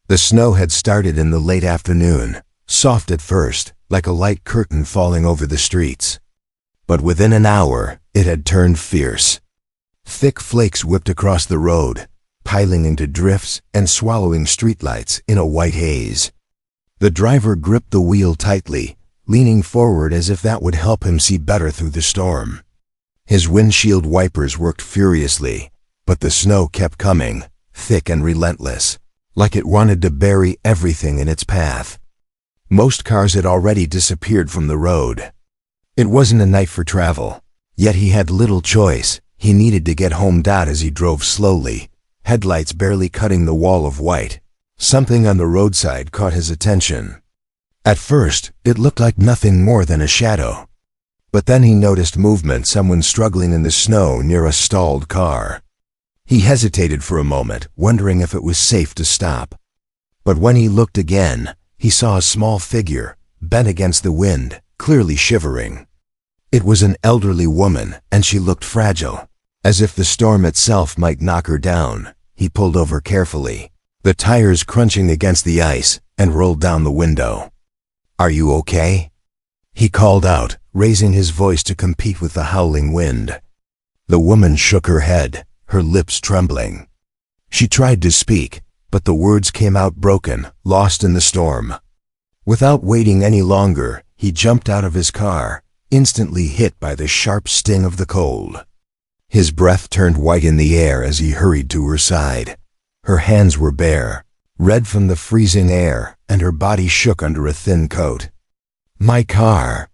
The snow had started in the late afternoon, soft at first, like a light curtain falling over the streets. But within an hour, it had turned fierce. Thick flakes whipped across the road, piling into drifts and swallowing streetlights in a white haze. The driver gripped the wheel tightly, leaning forward as if that would help him see better through the storm. His windshield wipers worked furiously, but the snow kept coming, thick and relentless, like it wanted to bury everything in its path. Most cars had already disappeared from the road. It wasn't a night for travel, yet he had little choice. He needed to get home. As he drove slowly, headlights barely cutting the wall of white, something on the roadside caught his attention. At first, it looked like nothing more than a shadow. But then he noticed movement, someone struggling in the snow near a stalled car. He hesitated for a moment, wondering if it was safe to stop. But when he looked again, he saw a small figure, bent against the wind, clearly shivering. It was an elderly woman, and she looked fragile, as if the storm itself might knock her down. He pulled over carefully, the tires crunching against the ice, and rolled down the window. "Are you okay?" he called out, raising his voice to compete with the howling wind. The woman shook her head, her lips trembling. She tried to speak, but the words came out broken, lost in the storm. Without waiting any longer, he jumped out of his car, instantly hit by the sharp sting of the cold. His breath turned white in the air as he hurried to her side. Her hands were bare, red from the freezing air, and her body shook under a thin coat. "My car."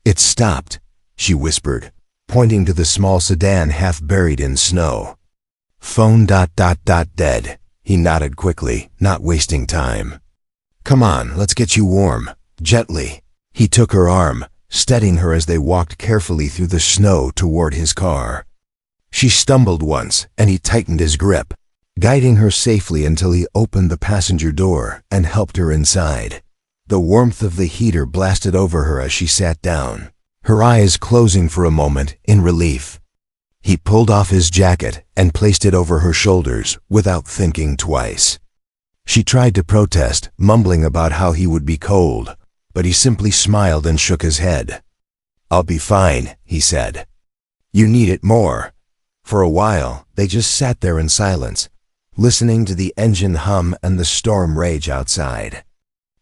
"It stopped," she whispered, pointing to the small sedan half buried in snow. "Phone ... dead." He nodded quickly, not wasting time. "Come on, let's get you warm." Gently, he took her arm, steadying her as they walked carefully through the snow toward his car. She stumbled once, and he tightened his grip, guiding her safely until he opened the passenger door and helped her inside. The warmth of the heater blasted over her as she sat down, her eyes closing for a moment in relief. He pulled off his jacket and placed it over her shoulders without thinking twice. She tried to protest, mumbling about how he would be cold, but he simply smiled and shook his head. "I'll be fine," he said. "You need it more." For a while, they just sat there in silence, listening to the engine hum and the storm rage outside.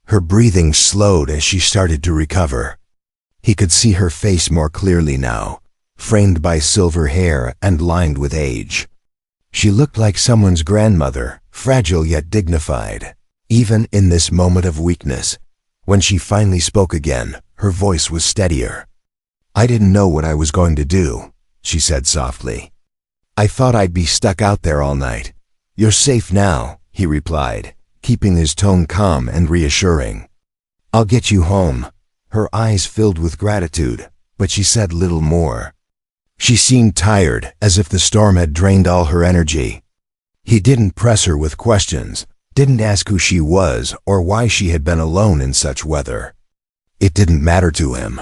Her breathing slowed as she started to recover. He could see her face more clearly now, framed by silver hair and lined with age. She looked like someone's grandmother, fragile yet dignified, even in this moment of weakness. When she finally spoke again, her voice was steadier. "I didn't know what I was going to do," she said softly. "I thought I'd be stuck out there all night." "You're safe now," he replied, keeping his tone calm and reassuring. "I'll get you home." Her eyes filled with gratitude, but she said little more. She seemed tired, as if the storm had drained all her energy. He didn't press her with questions, didn't ask who she was or why she had been alone in such weather. It didn't matter to him.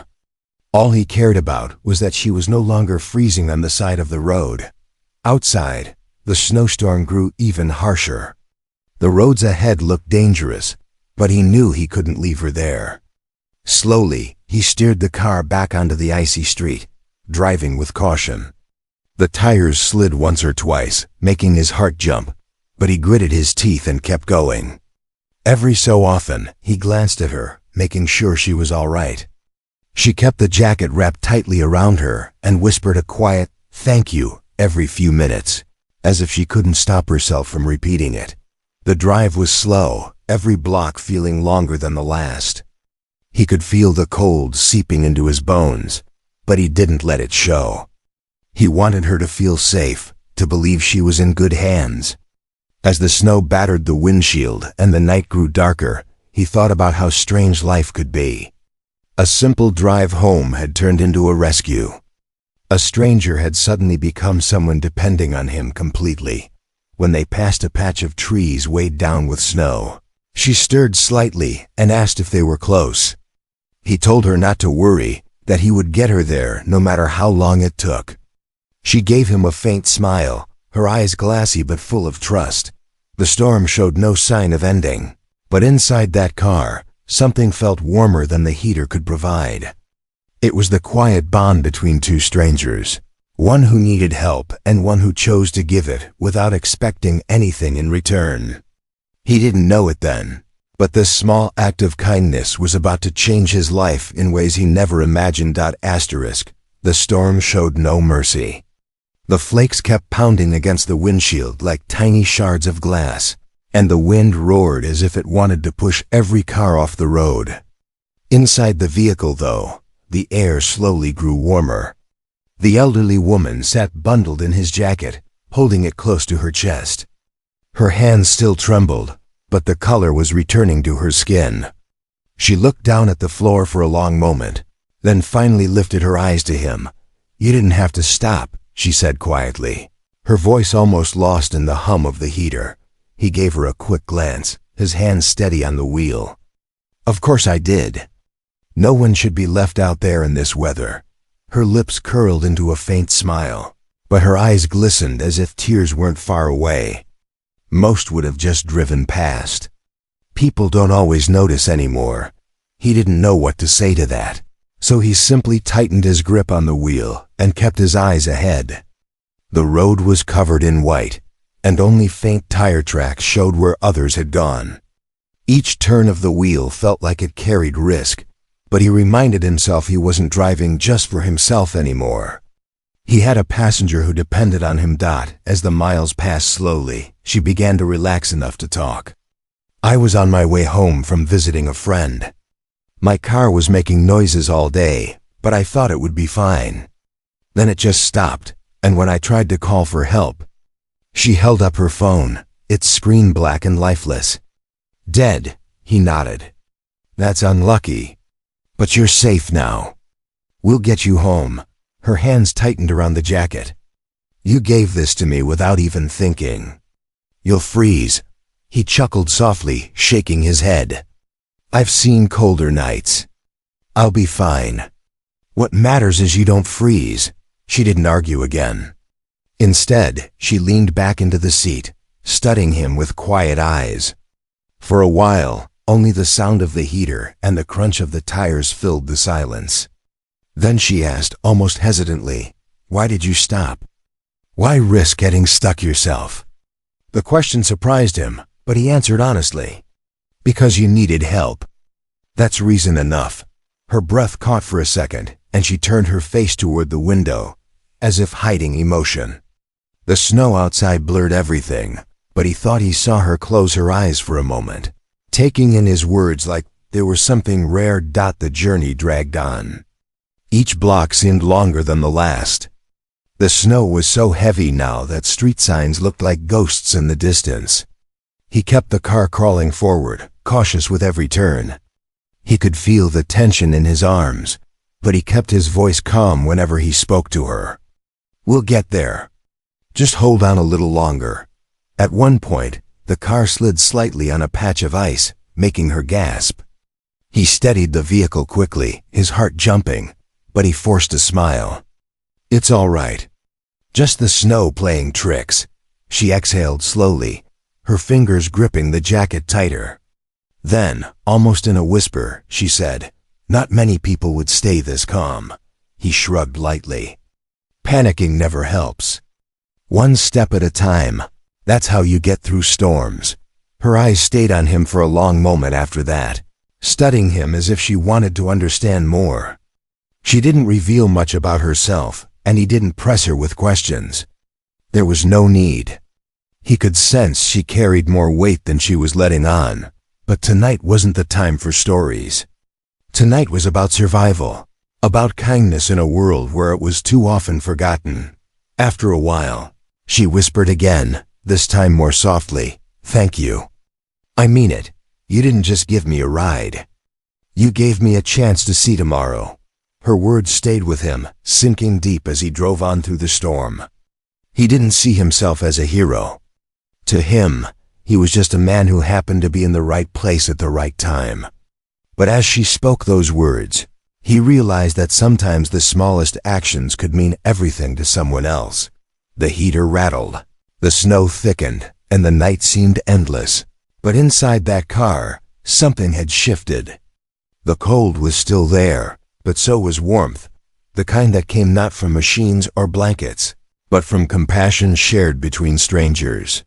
All he cared about was that she was no longer freezing on the side of the road. Outside, the snowstorm grew even harsher. The roads ahead looked dangerous, but he knew he couldn't leave her there. Slowly, he steered the car back onto the icy street, driving with caution. The tires slid once or twice, making his heart jump, but he gritted his teeth and kept going. Every so often, he glanced at her, making sure she was all right. She kept the jacket wrapped tightly around her and whispered a quiet, "Thank you," every few minutes, as if she couldn't stop herself from repeating it. The drive was slow, every block feeling longer than the last. He could feel the cold seeping into his bones, but he didn't let it show. He wanted her to feel safe, to believe she was in good hands. As the snow battered the windshield and the night grew darker, he thought about how strange life could be. A simple drive home had turned into a rescue. A stranger had suddenly become someone depending on him completely. When they passed a patch of trees weighed down with snow, she stirred slightly and asked if they were close. He told her not to worry, that he would get her there no matter how long it took. She gave him a faint smile, her eyes glassy but full of trust. The storm showed no sign of ending, but inside that car, something felt warmer than the heater could provide. It was the quiet bond between two strangers, one who needed help and one who chose to give it without expecting anything in return. He didn't know it then, but this small act of kindness was about to change his life in ways he never imagined. The storm showed no mercy. The flakes kept pounding against the windshield like tiny shards of glass, and the wind roared as if it wanted to push every car off the road. Inside the vehicle, though, the air slowly grew warmer. The elderly woman sat bundled in his jacket, holding it close to her chest. Her hands still trembled, but the color was returning to her skin. She looked down at the floor for a long moment, then finally lifted her eyes to him. "You didn't have to stop," she said quietly, her voice almost lost in the hum of the heater. He gave her a quick glance, his hands steady on the wheel. "Of course I did. No one should be left out there in this weather." Her lips curled into a faint smile, but her eyes glistened as if tears weren't far away. Most would have just driven past. People don't always notice anymore. He didn't know what to say to that, so he simply tightened his grip on the wheel and kept his eyes ahead. The road was covered in white, and only faint tire tracks showed where others had gone. Each turn of the wheel felt like it carried risk, but he reminded himself he wasn't driving just for himself anymore. He had a passenger who depended on him. As the miles passed slowly, she began to relax enough to talk. "I was on my way home from visiting a friend. My car was making noises all day, but I thought it would be fine. Then it just stopped, and when I tried to call for help..." She held up her phone, its screen black and lifeless. "Dead," he nodded. "That's unlucky. But you're safe now. We'll get you home." Her hands tightened around the jacket. "You gave this to me without even thinking. You'll freeze." He chuckled softly, shaking his head. "I've seen colder nights. I'll be fine. What matters is you don't freeze." She didn't argue again. Instead, she leaned back into the seat, studying him with quiet eyes. For a while, only the sound of the heater and the crunch of the tires filled the silence. Then she asked, almost hesitantly, "Why did you stop? Why risk getting stuck yourself?" The question surprised him, but he answered honestly, "Because you needed help. That's reason enough." Her breath caught for a second, and she turned her face toward the window, as if hiding emotion. The snow outside blurred everything, but he thought he saw her close her eyes for a moment, taking in his words like there was something rare. The journey dragged on. Each block seemed longer than the last. The snow was so heavy now that street signs looked like ghosts in the distance. He kept the car crawling forward, cautious with every turn. He could feel the tension in his arms, but he kept his voice calm whenever he spoke to her. "We'll get there. Just hold on a little longer." At one point, the car slid slightly on a patch of ice, making her gasp. He steadied the vehicle quickly, his heart jumping, but he forced a smile. "It's all right. Just the snow playing tricks." She exhaled slowly, her fingers gripping the jacket tighter. Then, almost in a whisper, she said, "Not many people would stay this calm." He shrugged lightly. "Panicking never helps. One step at a time. That's how you get through storms." Her eyes stayed on him for a long moment after that, studying him as if she wanted to understand more. She didn't reveal much about herself, and he didn't press her with questions. There was no need. He could sense she carried more weight than she was letting on, but tonight wasn't the time for stories. Tonight was about survival, about kindness in a world where it was too often forgotten. After a while, she whispered again, this time more softly, "Thank you. I mean it. You didn't just give me a ride. You gave me a chance to see tomorrow." Her words stayed with him, sinking deep as he drove on through the storm. He didn't see himself as a hero. To him, he was just a man who happened to be in the right place at the right time. But as she spoke those words, he realized that sometimes the smallest actions could mean everything to someone else. The heater rattled, the snow thickened, and the night seemed endless. But inside that car, something had shifted. The cold was still there, but so was warmth, the kind that came not from machines or blankets, but from compassion shared between strangers.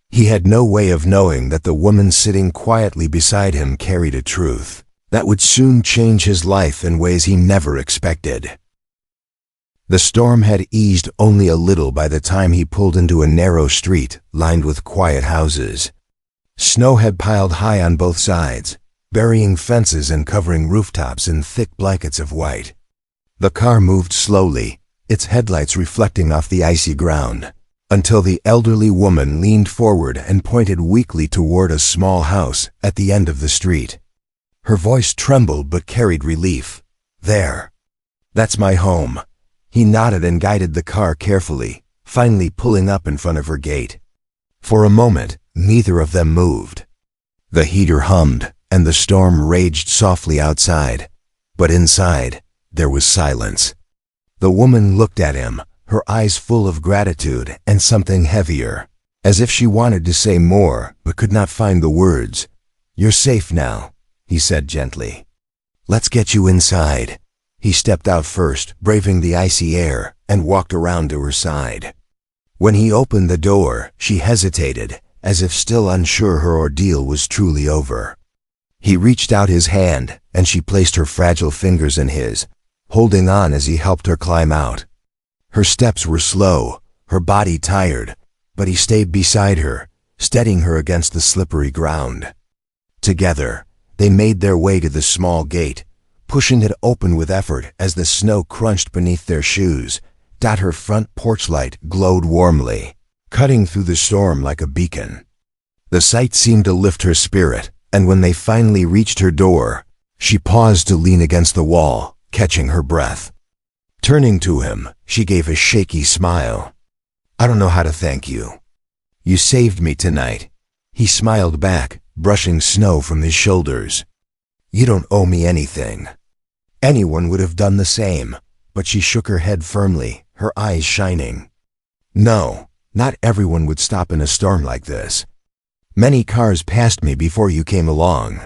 He had no way of knowing that the woman sitting quietly beside him carried a truth that would soon change his life in ways he never expected. The storm had eased only a little by the time he pulled into a narrow street lined with quiet houses. Snow had piled high on both sides, burying fences and covering rooftops in thick blankets of white. The car moved slowly, its headlights reflecting off the icy ground, until the elderly woman leaned forward and pointed weakly toward a small house at the end of the street. Her voice trembled but carried relief. "There. That's my home." He nodded and guided the car carefully, finally pulling up in front of her gate. For a moment, neither of them moved. The heater hummed, and the storm raged softly outside, but inside, there was silence. The woman looked at him, her eyes full of gratitude and something heavier, as if she wanted to say more but could not find the words. "You're safe now," he said gently. "Let's get you inside." He stepped out first, braving the icy air, and walked around to her side. When he opened the door, she hesitated, as if still unsure her ordeal was truly over. He reached out his hand, and she placed her fragile fingers in his, holding on as he helped her climb out. Her steps were slow, her body tired, but he stayed beside her, steadying her against the slippery ground. Together, they made their way to the small gate, pushing it open with effort as the snow crunched beneath their shoes. Her front porch light glowed warmly, cutting through the storm like a beacon. The sight seemed to lift her spirit, and when they finally reached her door, she paused to lean against the wall, catching her breath. Turning to him, she gave a shaky smile. "I don't know how to thank you. You saved me tonight." He smiled back, brushing snow from his shoulders. "You don't owe me anything." Anyone would have done the same, but she shook her head firmly, her eyes shining. "No, not everyone would stop in a storm like this. Many cars passed me before you came along.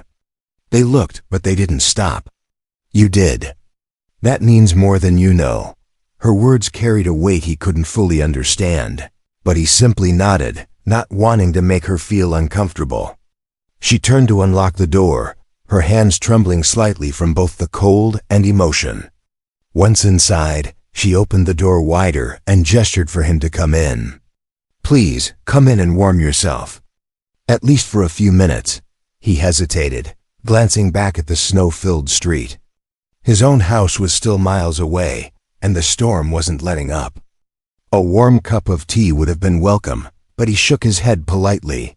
They looked, but they didn't stop. You did. That means more than you know." Her words carried a weight he couldn't fully understand, but he simply nodded, not wanting to make her feel uncomfortable. She turned to unlock the door, her hands trembling slightly from both the cold and emotion. Once inside, she opened the door wider and gestured for him to come in. "Please, come in and warm yourself. At least for a few minutes." He hesitated, glancing back at the snow-filled street. His own house was still miles away, and the storm wasn't letting up. A warm cup of tea would have been welcome, but he shook his head politely.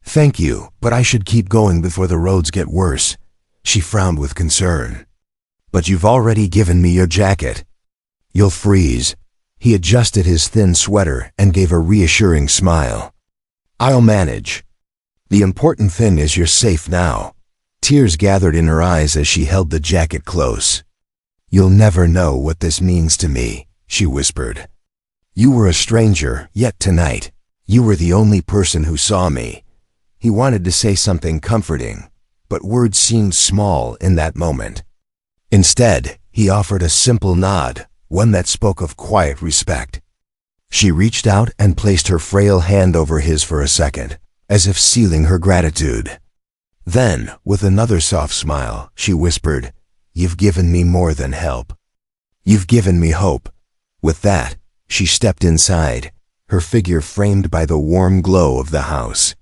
"Thank you, but I should keep going before the roads get worse." She frowned with concern. "But you've already given me your jacket. You'll freeze." He adjusted his thin sweater and gave a reassuring smile. "I'll manage. The important thing is you're safe now." Tears gathered in her eyes as she held the jacket close. "You'll never know what this means to me," she whispered. "You were a stranger, yet tonight, you were the only person who saw me." He wanted to say something comforting, but words seemed small in that moment. Instead, he offered a simple nod, one that spoke of quiet respect. She reached out and placed her frail hand over his for a second, as if sealing her gratitude. Then, with another soft smile, she whispered, "You've given me more than help. You've given me hope." With that, she stepped inside, her figure framed by the warm glow of the house.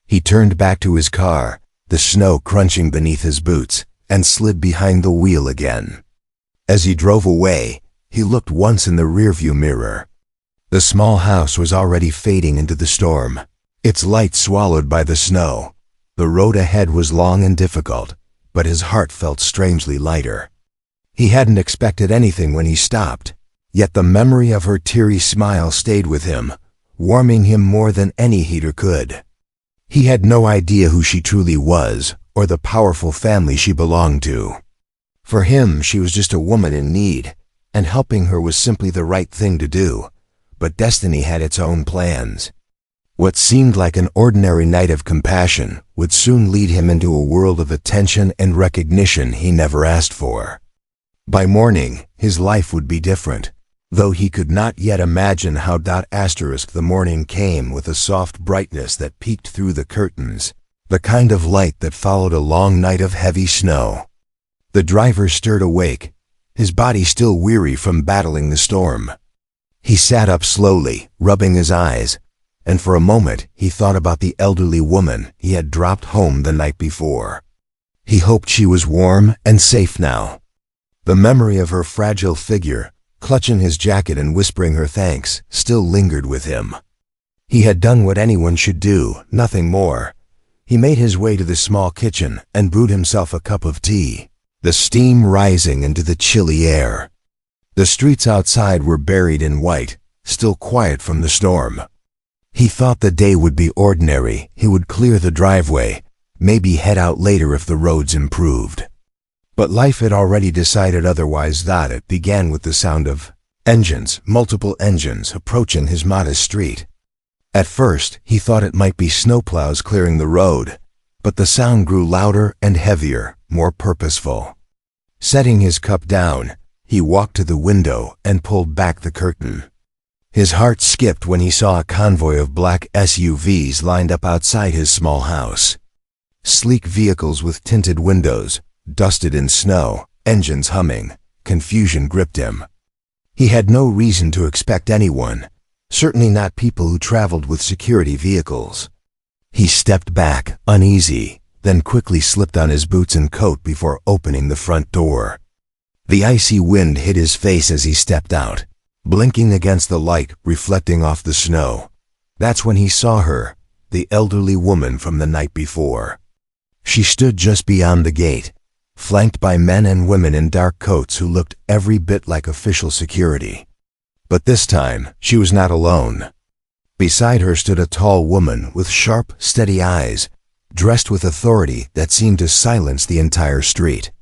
He turned back to his car, the snow crunching beneath his boots, and slid behind the wheel again. As he drove away, he looked once in the rearview mirror. The small house was already fading into the storm, its light swallowed by the snow. The road ahead was long and difficult, but his heart felt strangely lighter. He hadn't expected anything when he stopped, yet the memory of her teary smile stayed with him, warming him more than any heater could. He had no idea who she truly was, or the powerful family she belonged to. For him, she was just a woman in need, and helping her was simply the right thing to do, but destiny had its own plans. What seemed like an ordinary night of compassion would soon lead him into a world of attention and recognition he never asked for. By morning, his life would be different, though he could not yet imagine how. The morning came with a soft brightness that peeked through the curtains, the kind of light that followed a long night of heavy snow. The driver stirred awake, his body still weary from battling the storm. He sat up slowly, rubbing his eyes, and for a moment he thought about the elderly woman he had dropped home the night before. He hoped she was warm and safe now. The memory of her fragile figure, clutching his jacket and whispering her thanks, still lingered with him. He had done what anyone should do, nothing more. He made his way to the small kitchen and brewed himself a cup of tea, the steam rising into the chilly air. The streets outside were buried in white, still quiet from the storm. He thought the day would be ordinary. He would clear the driveway, maybe head out later if the roads improved. But life had already decided otherwise. It began with the sound of engines, multiple engines, approaching his modest street. At first, he thought it might be snowplows clearing the road, but the sound grew louder and heavier, more purposeful. Setting his cup down, he walked to the window and pulled back the curtain. His heart skipped when he saw a convoy of black SUVs lined up outside his small house. Sleek vehicles with tinted windows, dusted in snow, engines humming. Confusion gripped him. He had no reason to expect anyone, certainly not people who traveled with security vehicles. He stepped back, uneasy, then quickly slipped on his boots and coat before opening the front door. The icy wind hit his face as he stepped out, blinking against the light reflecting off the snow. That's when he saw her, the elderly woman from the night before. She stood just beyond the gate, flanked by men and women in dark coats who looked every bit like official security. But this time, she was not alone. Beside her stood a tall woman with sharp, steady eyes, dressed with authority that seemed to silence the entire street.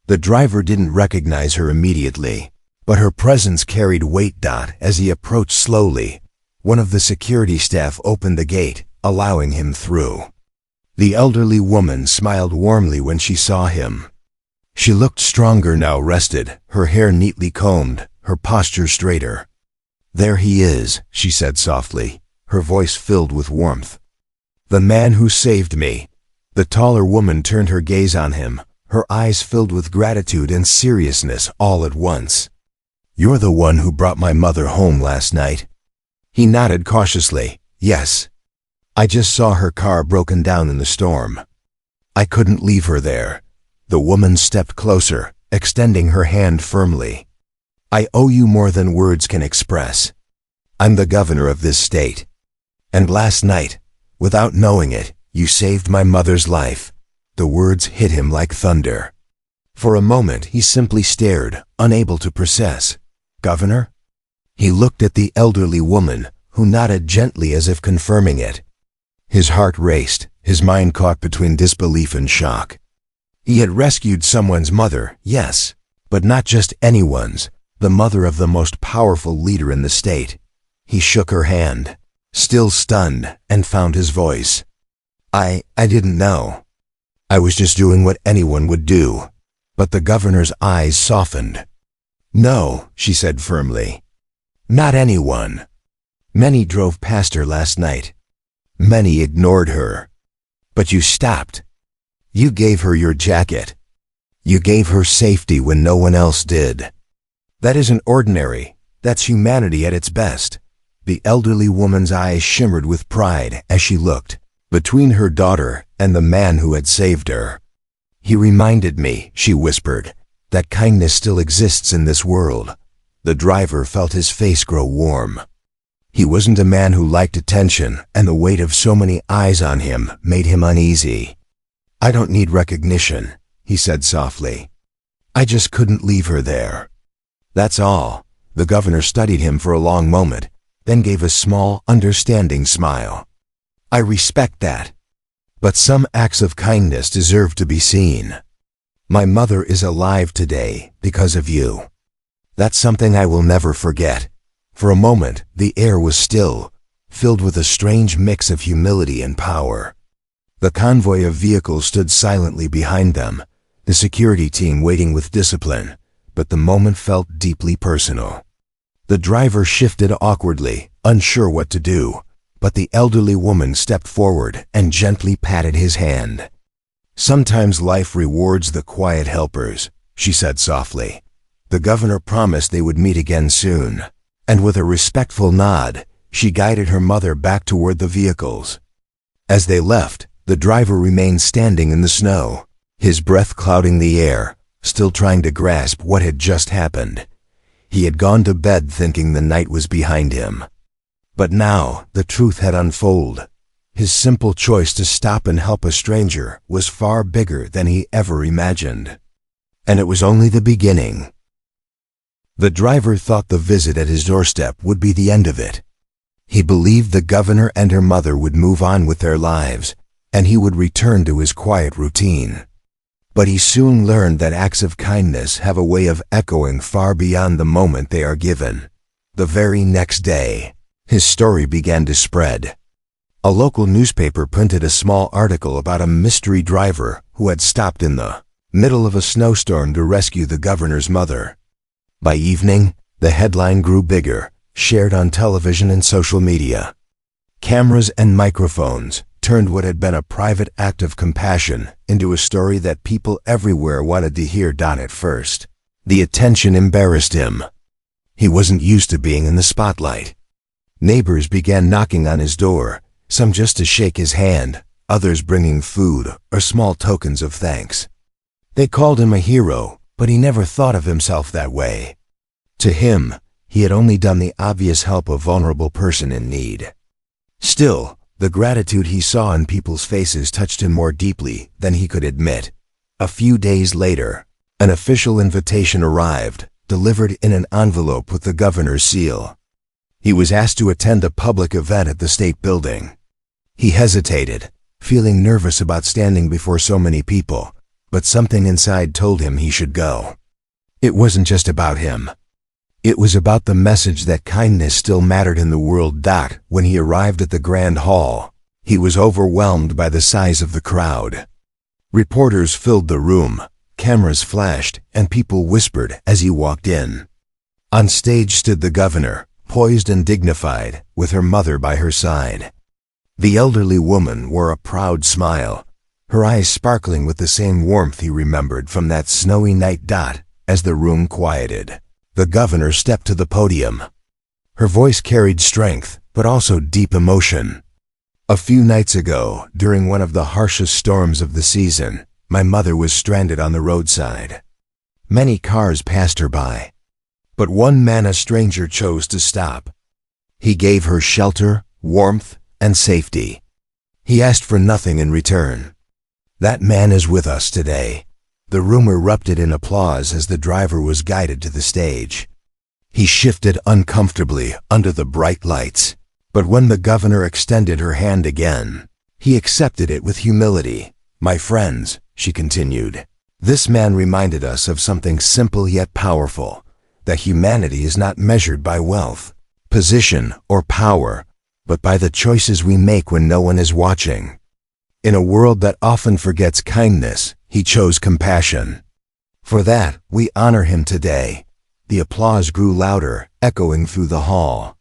The driver didn't recognize her immediately, but her presence carried weight. As he approached slowly, one of the security staff opened the gate, allowing him through. The elderly woman smiled warmly when she saw him. She looked stronger now, rested, her hair neatly combed, her posture straighter. "There he is," she said softly, her voice filled with warmth. "The man who saved me." The taller woman turned her gaze on him, her eyes filled with gratitude and seriousness all at once. "You're the one who brought my mother home last night?" He nodded cautiously. "Yes. I just saw her car broken down in the storm. I couldn't leave her there." The woman stepped closer, extending her hand firmly. "I owe you more than words can express. I'm the governor of this state. And last night, without knowing it, you saved my mother's life." The words hit him like thunder. For a moment he simply stared, unable to process. "Governor?" He looked at the elderly woman, who nodded gently as if confirming it. His heart raced, his mind caught between disbelief and shock. He had rescued someone's mother, yes, but not just anyone's, the mother of the most powerful leader in the state. He shook her hand, still stunned, and found his voice. I didn't know. I was just doing what anyone would do." But the governor's eyes softened. "No," she said firmly. "Not anyone. Many drove past her last night. Many ignored her. But you stopped. You gave her your jacket. You gave her safety when no one else did. That isn't ordinary. That's humanity at its best." The elderly woman's eyes shimmered with pride as she looked between her daughter and the man who had saved her. "He reminded me," she whispered, "that kindness still exists in this world." The driver felt his face grow warm. He wasn't a man who liked attention, and the weight of so many eyes on him made him uneasy. "I don't need recognition," he said softly. "I just couldn't leave her there. That's all." The governor studied him for a long moment, then gave a small, understanding smile. "I respect that. But some acts of kindness deserve to be seen. My mother is alive today because of you. That's something I will never forget." For a moment, the air was still, filled with a strange mix of humility and power. The convoy of vehicles stood silently behind them, the security team waiting with discipline, but the moment felt deeply personal. The driver shifted awkwardly, unsure what to do, but the elderly woman stepped forward and gently patted his hand. "Sometimes life rewards the quiet helpers," she said softly. The governor promised they would meet again soon, and with a respectful nod, she guided her mother back toward the vehicles. As they left, the driver remained standing in the snow, his breath clouding the air, still trying to grasp what had just happened. He had gone to bed thinking the night was behind him. But now the truth had unfolded. His simple choice to stop and help a stranger was far bigger than he ever imagined. And it was only the beginning. The driver thought the visit at his doorstep would be the end of it. He believed the governor and her mother would move on with their lives, and he would return to his quiet routine. But he soon learned that acts of kindness have a way of echoing far beyond the moment they are given. The very next day, his story began to spread. A local newspaper printed a small article about a mystery driver who had stopped in the middle of a snowstorm to rescue the governor's mother. By evening, the headline grew bigger, shared on television and social media. Cameras and microphones turned what had been a private act of compassion into a story that people everywhere wanted to hear. At first, the attention embarrassed him. He wasn't used to being in the spotlight. Neighbors began knocking on his door, some just to shake his hand, others bringing food or small tokens of thanks. They called him a hero, but he never thought of himself that way. To him, he had only done the obvious help a vulnerable person in need. Still, the gratitude he saw in people's faces touched him more deeply than he could admit. A few days later, an official invitation arrived, delivered in an envelope with the governor's seal. He was asked to attend a public event at the state building. He hesitated, feeling nervous about standing before so many people, but something inside told him he should go. It wasn't just about him. It was about the message that kindness still mattered in the world. When he arrived at the Grand Hall, he was overwhelmed by the size of the crowd. Reporters filled the room, cameras flashed, and people whispered as he walked in. On stage stood the governor, poised and dignified, with her mother by her side. The elderly woman wore a proud smile, her eyes sparkling with the same warmth he remembered from that snowy night. As the room quieted, the governor stepped to the podium. Her voice carried strength, but also deep emotion. "A few nights ago, during one of the harshest storms of the season, my mother was stranded on the roadside. Many cars passed her by, but one man, a stranger, chose to stop. He gave her shelter, warmth, and safety. He asked for nothing in return. That man is with us today." The room erupted in applause as the driver was guided to the stage. He shifted uncomfortably under the bright lights, but when the governor extended her hand again, he accepted it with humility. "My friends," she continued, "this man reminded us of something simple yet powerful, that humanity is not measured by wealth, position, or power, but by the choices we make when no one is watching." In a world that often forgets kindness, he chose compassion. For that, we honor him today. The applause grew louder, echoing through the hall.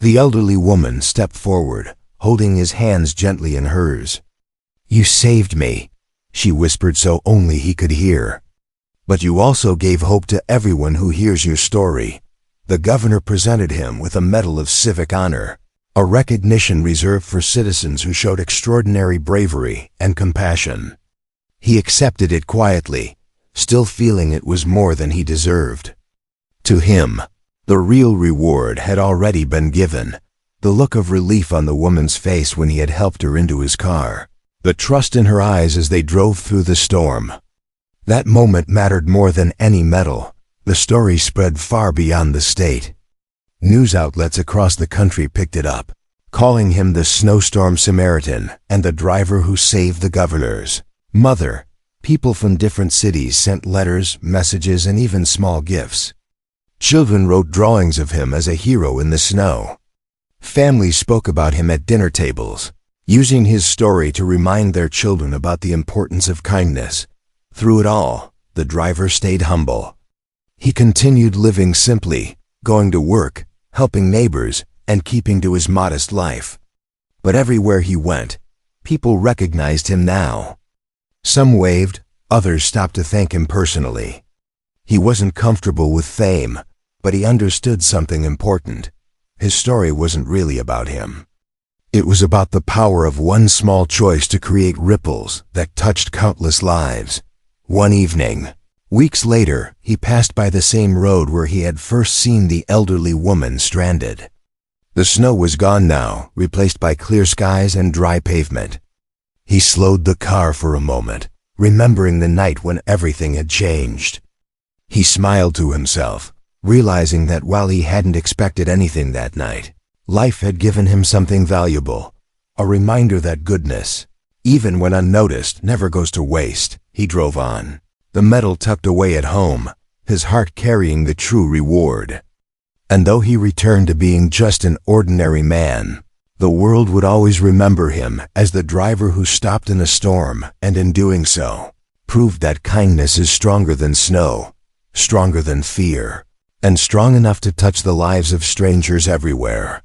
The elderly woman stepped forward, holding his hands gently in hers. "You saved me," she whispered so only he could hear. "But you also gave hope to everyone who hears your story." The governor presented him with a medal of civic honor, a recognition reserved for citizens who showed extraordinary bravery and compassion. He accepted it quietly, still feeling it was more than he deserved. To him, the real reward had already been given, the look of relief on the woman's face when he had helped her into his car, the trust in her eyes as they drove through the storm. That moment mattered more than any medal. The story spread far beyond the state. News outlets across the country picked it up, calling him the Snowstorm Samaritan and the driver who saved the governor's mother. People from different cities sent letters, messages, and even small gifts. Children wrote drawings of him as a hero in the snow. Families spoke about him at dinner tables, using his story to remind their children about the importance of kindness. Through it all, the driver stayed humble. He continued living simply, going to work, helping neighbors, and keeping to his modest life. But everywhere he went, people recognized him now. Some waved, others stopped to thank him personally. He wasn't comfortable with fame, but he understood something important. His story wasn't really about him. It was about the power of one small choice to create ripples that touched countless lives. One evening, weeks later, he passed by the same road where he had first seen the elderly woman stranded. The snow was gone now, replaced by clear skies and dry pavement. He slowed the car for a moment, remembering the night when everything had changed. He smiled to himself, realizing that while he hadn't expected anything that night, life had given him something valuable, a reminder that goodness, even when unnoticed, never goes to waste. He drove on, the medal tucked away at home, his heart carrying the true reward. And though he returned to being just an ordinary man, the world would always remember him as the driver who stopped in a storm and in doing so, proved that kindness is stronger than snow, stronger than fear, and strong enough to touch the lives of strangers everywhere.